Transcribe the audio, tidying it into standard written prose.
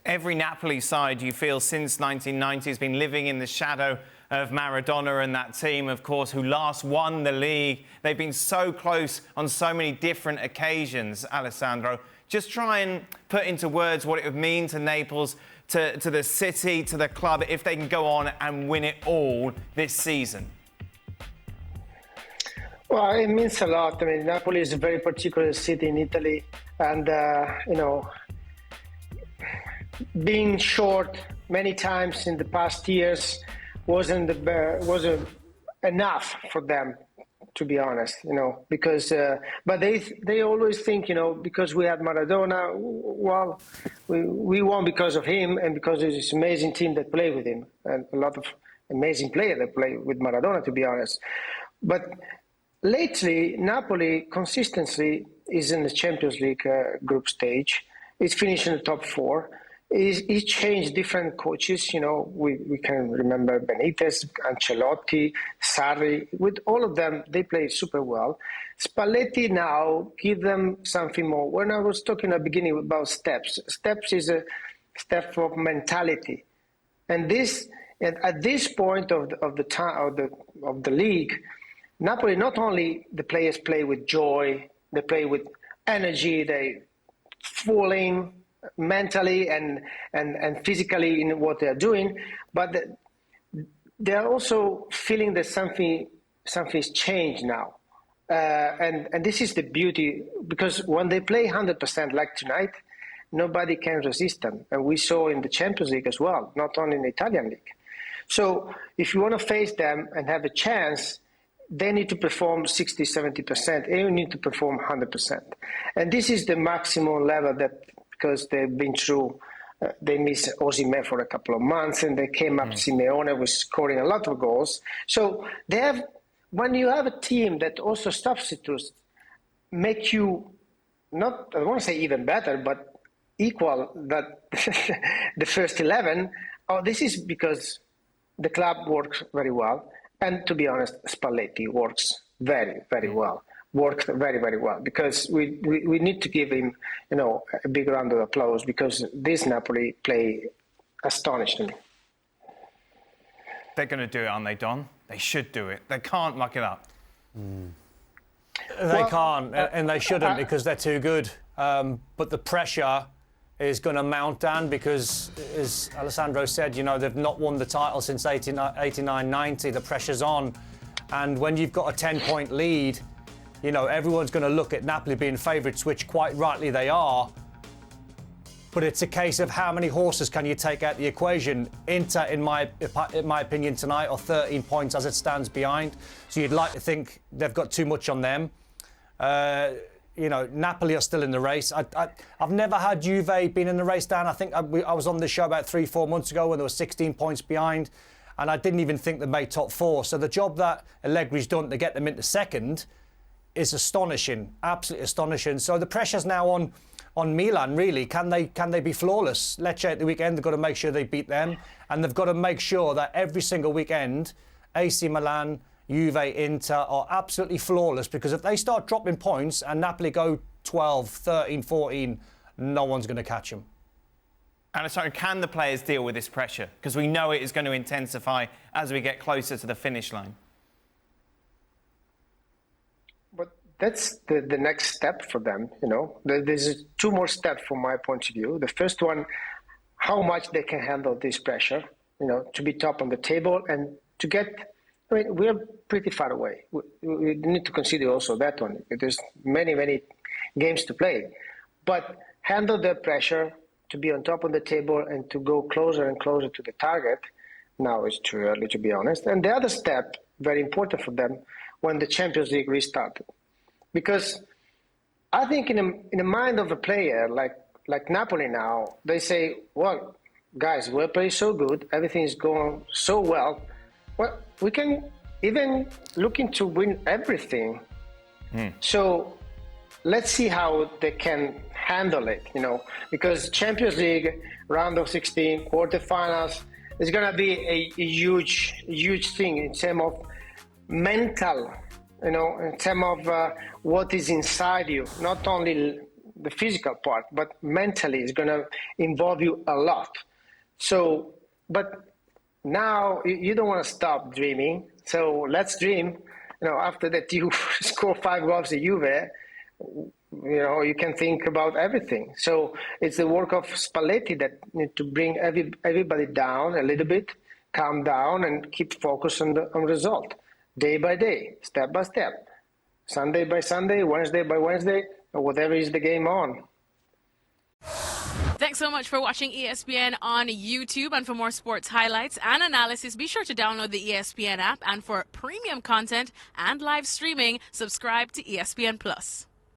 Every Napoli side, you feel, since 1990 has been living in the shadow of Maradona and that team, of course, who last won the league. They've been so close on so many different occasions, Alessandro. Just try and put into words what it would mean to Naples, to the city, to the club, if they can go on and win it all this season. Well, it means a lot. I mean, Napoli is a very particular city in Italy, and being short many times in the past years wasn't enough for them, to be honest. Because but they always think, because we had Maradona, well, we won because of him and because of this amazing team that played with him, and a lot of amazing players that play with Maradona, to be honest. But lately, Napoli consistently is in the Champions League group stage. It's finished in the top four. He changed different coaches. We can remember Benitez, Ancelotti, Sarri. With all of them, they played super well. Spalletti now give them something more. When I was talking at the beginning about steps is a step of mentality, and at this point of the league, Napoli, not only the players play with joy, they play with energy, they falling mentally and physically in what they're doing, but they're also feeling that something's changed now. And this is the beauty, because when they play 100% like tonight, nobody can resist them. And we saw in the Champions League as well, not only in the Italian league. So if you want to face them and have a chance, they need to perform 60, 70%, and you need to perform 100%. And this is the maximum level because they've been through, they missed Osimhen for a couple of months, and they came up, Simeone was scoring a lot of goals. So when you have a team that also substitutes, make you, not, I don't want to say even better, but equal that the first 11, this is because the club works very well. And to be honest, Spalletti works very, very well. Worked very, very well, because we need to give him, a big round of applause, because this Napoli play astonished me. They're going to do it, aren't they, Don? They should do it. They can't muck it up. They can't, and they shouldn't, because they're too good. But the pressure is going to mount, Dan, because, as Alessandro said, they've not won the title since 89-90. The pressure's on. And when you've got a 10-point lead, everyone's going to look at Napoli being favourites, which quite rightly they are. But it's a case of how many horses can you take out the equation. Inter, in my opinion, tonight are 13 points as it stands behind. So you'd like to think they've got too much on them. Napoli are still in the race. I've never had Juve been in the race, Dan. I think I was on this show about 3-4 months ago when they were 16 points behind, and I didn't even think they made top four. So the job that Allegri's done to get them into second is astonishing, absolutely astonishing. So the pressure's now on Milan, really. Can they be flawless? Lecce at the weekend, they've got to make sure they beat them, and they've got to make sure that every single weekend, AC Milan, Juve, Inter are absolutely flawless, because if they start dropping points and Napoli go 12, 13, 14, no one's going to catch them. And so can the players deal with this pressure? Because we know it is going to intensify as we get closer to the finish line. But that's the next step for them, There's two more steps from my point of view. The first one, how much they can handle this pressure, to be top on the table and to get... I mean, we are pretty far away. We need to consider also that one. There's many, many games to play. But handle the pressure to be on top of the table and to go closer and closer to the target. Now it's too early, to be honest. And the other step, very important for them, when the Champions League restarted. Because I think in the mind of a player like Napoli now, they say, well, guys, we're playing so good, everything is going so well. Well, we can even looking to win everything. So let's see how they can handle it, because Champions League, round of 16, quarterfinals, is going to be a huge thing in terms of mental, in terms of what is inside you, not only the physical part, but mentally it's going to involve you a lot. So, but now you don't want to stop dreaming. So let's dream. After that you score 5 goals at Juve, you can think about everything. So it's the work of Spalletti that need to bring everybody down a little bit, calm down, and keep focus on result, day by day, step by step, Sunday by Sunday, Wednesday by Wednesday, or whatever is the game on. Thanks so much for watching ESPN on YouTube. And for more sports highlights and analysis, be sure to download the ESPN app. And for premium content and live streaming, subscribe to ESPN Plus.